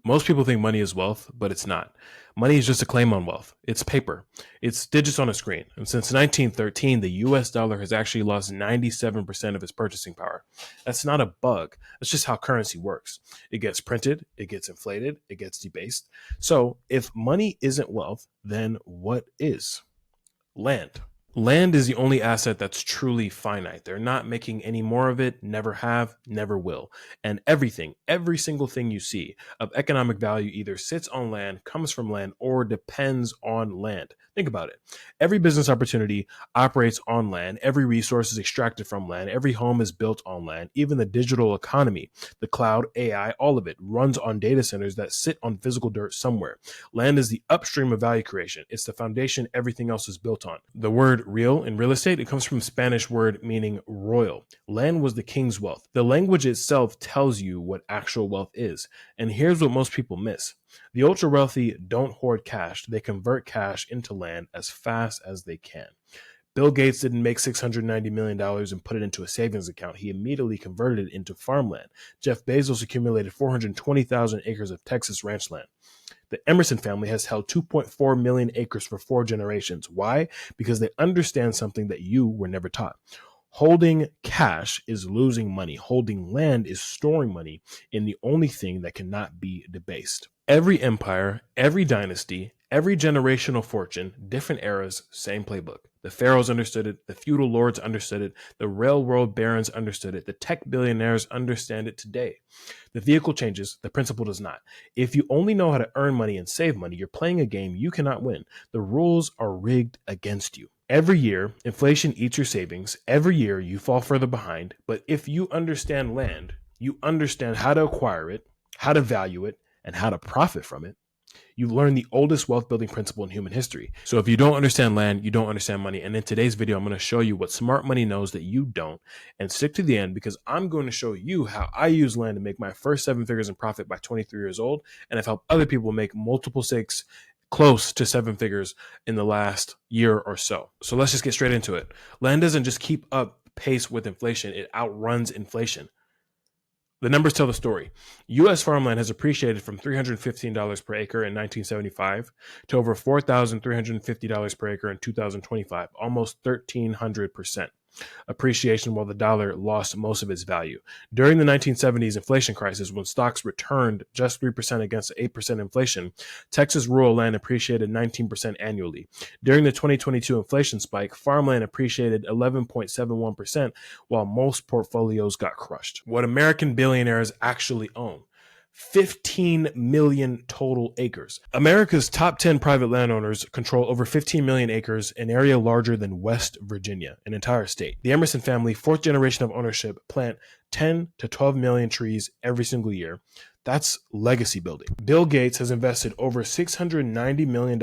Most people think money is wealth, but it's not. Money is just a claim on wealth. It's paper. It's digits on a screen. And since 1913, the US dollar has actually lost 97% of its purchasing power. That's not a bug. That's just how currency works. It gets printed, it gets inflated, it gets debased. So if money isn't wealth, then what is? Land. Land is the only asset that's truly finite. They're not making any more of it, never have, never will. And everything, every single thing you see of economic value either sits on land, comes from land, or depends on land. Think about it. Every business opportunity operates on land. Every resource is extracted from land. Every home is built on land. Even the digital economy, the cloud, AI, all of it runs on data centers that sit on physical dirt somewhere. Land is the upstream of value creation. It's the foundation everything else is built on. The word real in real estate, it comes from a Spanish word meaning royal. Land was the king's wealth. The language itself tells you what actual wealth is. And here's what most people miss. The ultra wealthy don't hoard cash. They convert cash into land as fast as they can. Bill Gates didn't make $690 million and put it into a savings account. He immediately converted it into farmland. Jeff Bezos accumulated 420,000 acres of Texas ranch land. The Emerson family has held 2.4 million acres for 4 generations. Why? Because they understand something that you were never taught. Holding cash is losing money. Holding land is storing money in the only thing that cannot be debased. Every empire, every dynasty, every generational fortune, different eras, same playbook. The pharaohs understood it. The feudal lords understood it. The railroad barons understood it. The tech billionaires understand it today. The vehicle changes. The principle does not. If you only know how to earn money and save money, you're playing a game you cannot win. The rules are rigged against you. Every year, inflation eats your savings. Every year, you fall further behind. But if you understand land, you understand how to acquire it, how to value it, and how to profit from it. You've learned the oldest wealth building principle in human history. So if you don't understand land, you don't understand money. And in today's video, I'm going to show you what smart money knows that you don't. And stick to the end because I'm going to show you how I use land to make my first 7 figures in profit by 23 years old. And I've helped other people make multiple 6, close to 7 figures in the last year or so. So let's just get straight into it. Land doesn't just keep up pace with inflation. It outruns inflation. The numbers tell the story. U.S. farmland has appreciated from $315 per acre in 1975 to over $4,350 per acre in 2025, almost 1,300% appreciation, while the dollar lost most of its value. During the 1970s inflation crisis, when stocks returned just 3% against 8% inflation, Texas rural land appreciated 19% annually. During the 2022 inflation spike, farmland appreciated 11.71%, while most portfolios got crushed. What American billionaires actually own: 15 million total acres. America's top 10 private landowners control over 15 million acres, an area larger than West Virginia, an entire state. The Emerson family, 4th generation of ownership, plant 10 to 12 million trees every single year. That's legacy building. Bill Gates has invested over $690 million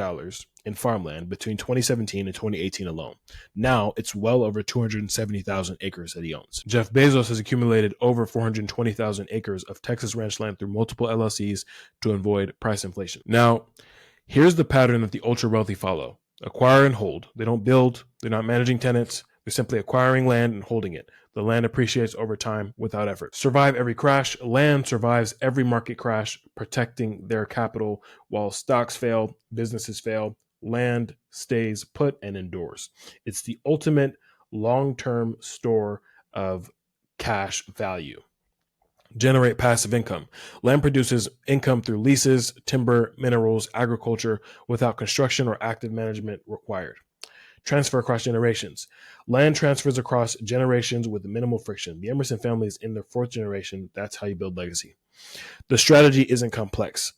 in farmland between 2017 and 2018 alone. Now it's well over 270,000 acres that he owns. Jeff Bezos has accumulated over 420,000 acres of Texas ranch land through multiple LLCs to avoid price inflation. Now, here's the pattern that the ultra wealthy follow: acquire and hold. They don't build, they're not managing tenants, they're simply acquiring land and holding it. The land appreciates over time without effort. Survive every crash. Land survives every market crash, protecting their capital. While stocks fail, businesses fail, land stays put and endures. It's the ultimate long-term store of cash value. Generate passive income. Land produces income through leases, timber, minerals, agriculture without construction or active management required. Transfer across generations. Land transfers across generations with minimal friction. The Emerson family is in their 4th generation. That's how you build legacy. The strategy isn't complex.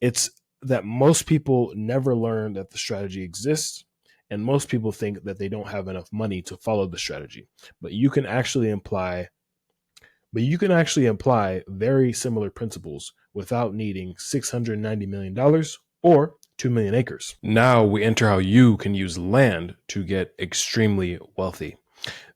It's that most people never learn that the strategy exists, and most people think that they don't have enough money to follow the strategy. But you can actually apply very similar principles without needing $690 million or 2 million acres. Now we enter how you can use land to get extremely wealthy.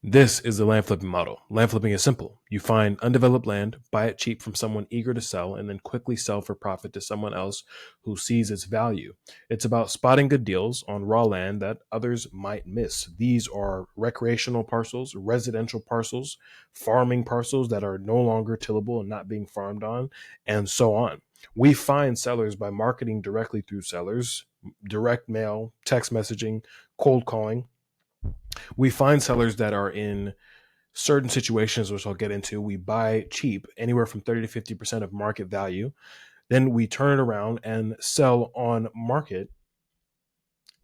This is the land flipping model. Land flipping is simple. You find undeveloped land, buy it cheap from someone eager to sell, and then quickly sell for profit to someone else who sees its value. It's about spotting good deals on raw land that others might miss. These are recreational parcels, residential parcels, farming parcels that are no longer tillable and not being farmed on, and so on. We find sellers by marketing directly through sellers, direct mail, text messaging, cold calling. We find sellers that are in certain situations, which I'll get into. We buy cheap, anywhere from 30 to 50% of market value. Then we turn it around and sell on market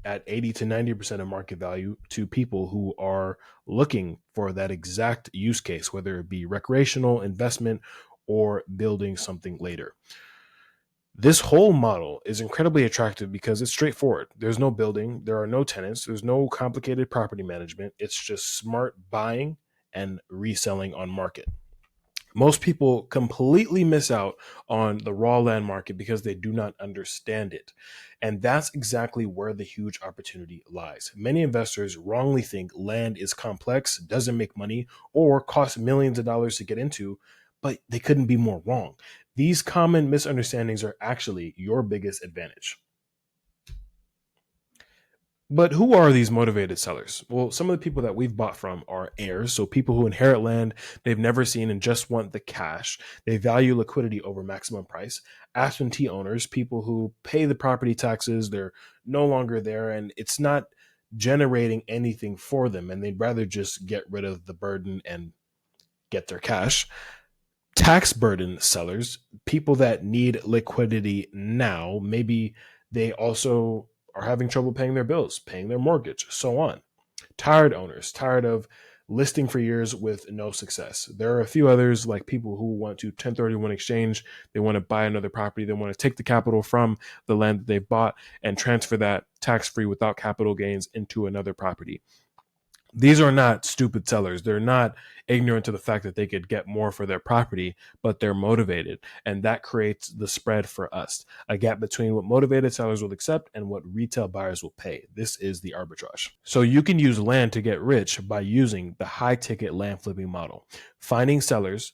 at 80 to 90% of market value to people who are looking for that exact use case, whether it be recreational, investment, or building something later. This whole model is incredibly attractive because it's straightforward. There's no building, there are no tenants, there's no complicated property management. It's just smart buying and reselling on market. Most people completely miss out on the raw land market because they do not understand it. And that's exactly where the huge opportunity lies. Many investors wrongly think land is complex, doesn't make money, or costs millions of dollars to get into, but they couldn't be more wrong. These common misunderstandings are actually your biggest advantage. But who are these motivated sellers? Well, some of the people that we've bought from are heirs. So people who inherit land they've never seen and just want the cash. They value liquidity over maximum price. Absentee owners, people who pay the property taxes, they're no longer there and it's not generating anything for them. And they'd rather just get rid of the burden and get their cash. Tax burden sellers, people that need liquidity now. Maybe they also are having trouble paying their bills, paying their mortgage, so on. Tired owners, tired of listing for years with no success. There are a few others, like people who want to 1031 exchange. They want to buy another property. They want to take the capital from the land that they bought and transfer that tax free without capital gains into another property. These are not stupid sellers. They're not ignorant to the fact that they could get more for their property, but they're motivated. And that creates the spread for us, a gap between what motivated sellers will accept and what retail buyers will pay. This is the arbitrage. So you can use land to get rich by using the high ticket land flipping model, finding sellers,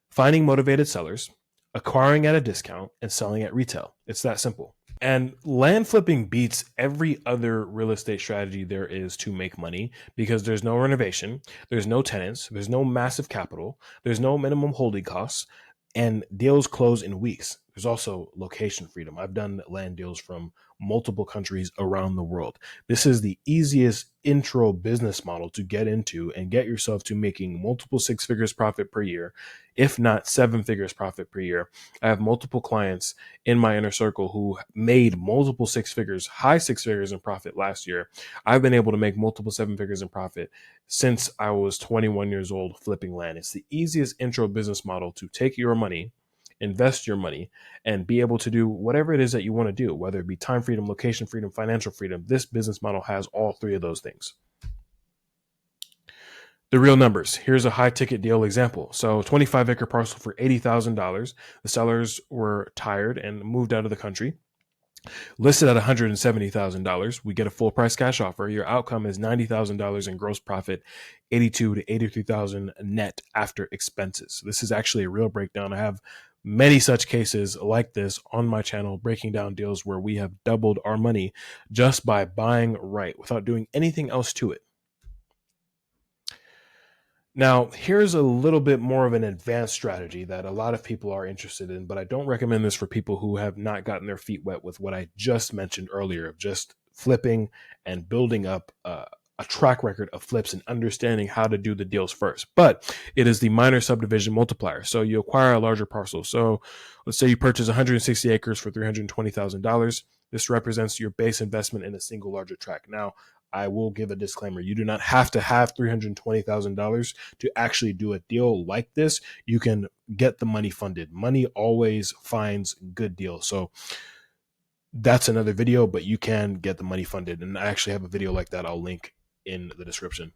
finding motivated sellers, acquiring at a discount, and selling at retail. It's that simple. And land flipping beats every other real estate strategy there is to make money because there's no renovation, there's no tenants, there's no massive capital, there's no minimum holding costs, and deals close in weeks. There's also location freedom. I've done land deals from multiple countries around the world. This is the easiest intro business model to get into and get yourself to making multiple six figures profit per year, if not seven figures profit per year. I have multiple clients in my inner circle who made multiple six figures, high six figures in profit last year. I've been able to make multiple seven figures in profit since I was 21 years old flipping land. It's the easiest intro business model to take your money, invest your money, and be able to do whatever it is that you want to do, whether it be time freedom, location freedom, financial freedom. This business model has all three of those things. The real numbers. Here's a high ticket deal example. So 25-acre parcel for $80,000. The sellers were tired and moved out of the country. Listed at $170,000. We get a full price cash offer. Your outcome is $90,000 in gross profit, $82,000 to $83,000 net after expenses. This is actually a real breakdown. I have many such cases like this on my channel, breaking down deals where we have doubled our money just by buying right without doing anything else to it. Now, here's a little bit more of an advanced strategy that a lot of people are interested in, but I don't recommend this for people who have not gotten their feet wet with what I just mentioned earlier of just flipping and building up a track record of flips and understanding how to do the deals first. But it is the minor subdivision multiplier. So you acquire a larger parcel. So let's say you purchase 160 acres for $320,000. This represents your base investment in a single larger tract. Now, I will give a disclaimer. You do not have to have $320,000 to actually do a deal like this. You can get the money funded. Money always finds good deals. So that's another video, but you can get the money funded. And I actually have a video like that I'll link in the description.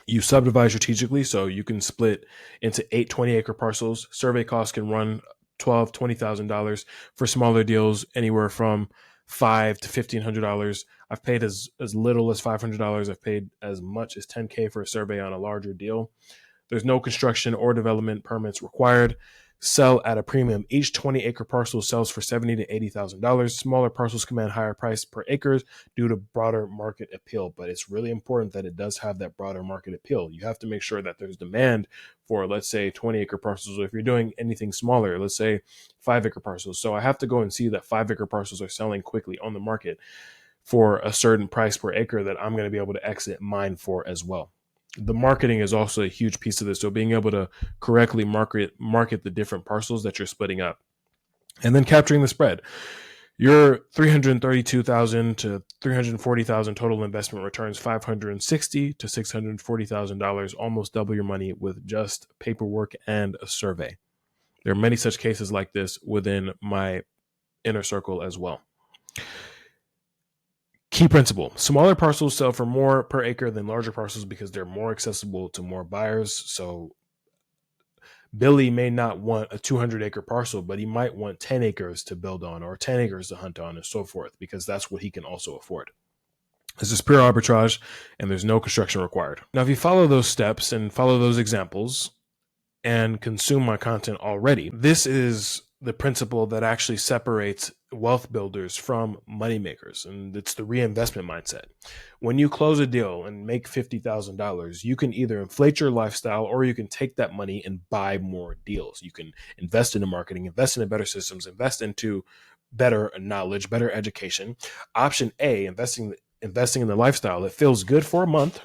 You subdivide strategically, so you can split into 8 20-acre parcels. Survey costs can run $12,000 to $20,000 for smaller deals, anywhere from $500 to $1,500. I've paid as little as $500. I've paid as much as $10K for a survey on a larger deal. There's no construction or development permits required. sell at a premium. Each 20-acre parcel sells for $70,000 to $80,000. Smaller parcels command higher price per acre due to broader market appeal. But it's really important that it does have that broader market appeal. You have to make sure that there's demand for, let's say, 20-acre parcels. Or if you're doing anything smaller, let's say 5-acre parcels. So I have to go and see that 5-acre parcels are selling quickly on the market for a certain price per acre that I'm going to be able to exit mine for as well. The marketing is also a huge piece of this. So being able to correctly market the different parcels that you're splitting up, and then capturing the spread. Your $332,000 to $340,000 total investment returns $560,000 to $640,000, almost double your money with just paperwork and a survey. There are many such cases like this within my inner circle as well. Key principle: smaller parcels sell for more per acre than larger parcels because they're more accessible to more buyers. So Billy may not want a 200-acre parcel, but he might want 10 acres to build on or 10 acres to hunt on and so forth, because that's what he can also afford. This is pure arbitrage, and there's no construction required. Now, if you follow those steps and follow those examples and consume my content already, this is the principle that actually separates wealth builders from money makers, and it's the reinvestment mindset. When you close a deal and make $50,000, you can either inflate your lifestyle or you can take that money and buy more deals. You can invest into marketing, invest into better systems, invest into better knowledge, better education. Option A, investing in the lifestyle. It feels good for a month,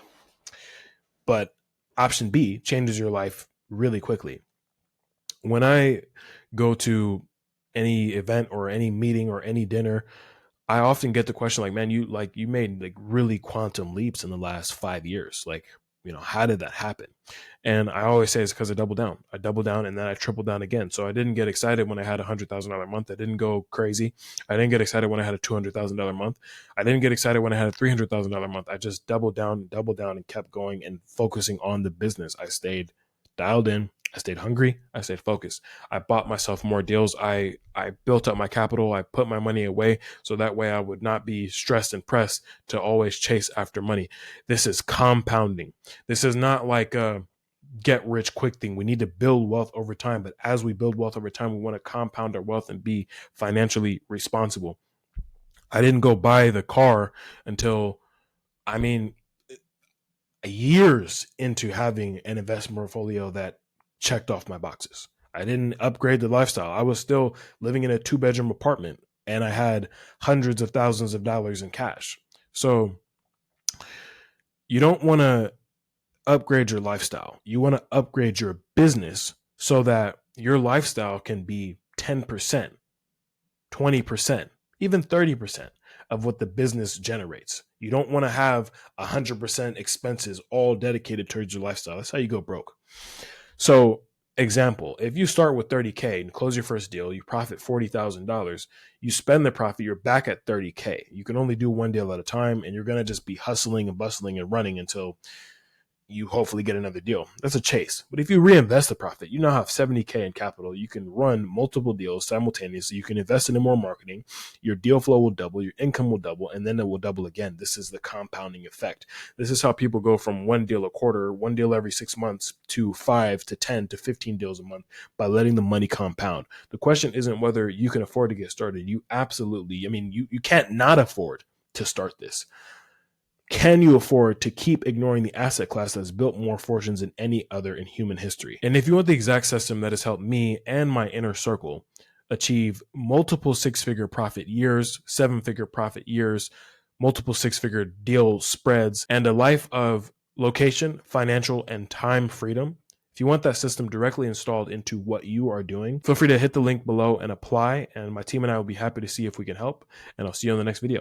but option B changes your life really quickly. When I go to any event or any meeting or any dinner, I often get the question like, man, you made like really quantum leaps in the last 5 years. Like, how did that happen? And I always say it's because I doubled down. I doubled down and then I tripled down again. So I didn't get excited when I had $100,000 month. I didn't go crazy. I didn't get excited when I had a $200,000 month. I didn't get excited when I had a $300,000 month. I just doubled down and kept going and focusing on the business. I stayed dialed in. I stayed hungry. I stayed focused. I bought myself more deals. I built up my capital. I put my money away so that way I would not be stressed and pressed to always chase after money. This is compounding. This is not like a get rich quick thing. We need to build wealth over time. But as we build wealth over time, we want to compound our wealth and be financially responsible. I didn't go buy the car until, years into having an investment portfolio that checked off my boxes. I didn't upgrade the lifestyle. I was still living in a 2-bedroom apartment and I had hundreds of thousands of dollars in cash. So you don't want to upgrade your lifestyle. You want to upgrade your business so that your lifestyle can be 10%, 20%, even 30% of what the business generates. You don't want to have 100% expenses all dedicated towards your lifestyle. That's how you go broke. So, example, if you start with $30K and close your first deal, you profit $40,000, you spend the profit, you're back at $30K. You can only do one deal at a time, and you're going to just be hustling and bustling and running until you hopefully get another deal. That's a chase. But if you reinvest the profit, you now have $70K in capital. You can run multiple deals simultaneously. You can invest in more marketing. Your deal flow will double, your income will double, and then it will double again. This is the compounding effect. This is how people go from one deal a quarter, one deal every 6 months, to 5 to 10 to 15 deals a month by letting the money compound. The question isn't whether you can afford to get started. You absolutely, you can't not afford to start this. Can you afford to keep ignoring the asset class that's built more fortunes than any other in human history? And if you want the exact system that has helped me and my inner circle achieve multiple 6-figure profit years, 7-figure profit years, multiple 6-figure deal spreads, and a life of location, financial, and time freedom, if you want that system directly installed into what you are doing, feel free to hit the link below and apply. And my team and I will be happy to see if we can help. And I'll see you on the next video.